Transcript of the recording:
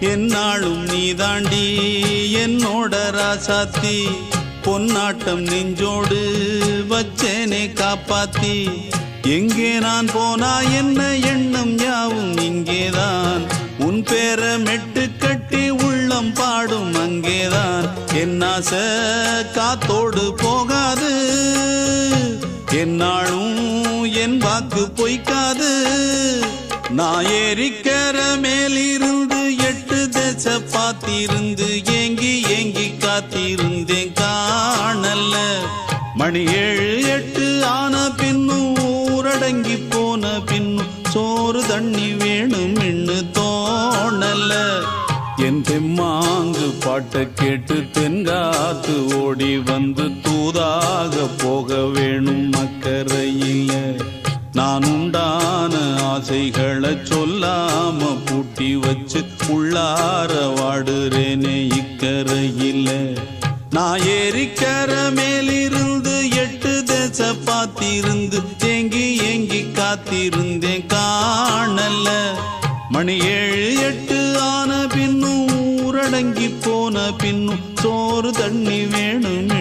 என்னாலும் நீதாண்டி என்னோட ராசாத்தி பொன்னாட்டம் நெஞ்சோடு வச்சேனே காப்பாத்தி எங்கே நான் போனா என்ன எண்ணம் யாவும் இங்கேதான் உன் பேர மெட்டு கட்டி உள்ளம் பாடும் அங்கேதான் என் ஆசை காத்தோடு போகாது என்னாலும் என் வாக்கு பொய்க்காது நான் ஏறிக்கர மேலிருந்து 8 தேச பார்த்திருந்து ஏங்கி ஏங்கி காத்திருந்தேன் காணல்ல மணி 7 8 ஆன பின்னும் ஊரடங்கி போன பின்னும் சோறு தண்ணி வேணும் இன்னு தோணல என் தெம்மாங்கு பாட்டை கேட்டு தென்காத்து ஓடி வந்து தூதாக போக வேணும் அக்கறையில நான் உண்டான ஆசைகளை சொல்லாம பூட்டி வச்சு உள்ளார வாடுறேனே இக்கரையில நான் ஏறிக்கர மேலிருந்து 8 தேச பார்த்திருந்து ஏங்கி ஏங்கி காத்திருந்தேன் காணல மணி 7 8 ஆன பின்னும் ஊரடங்கி போன பின்னும் சோறு தண்ணி வேணும்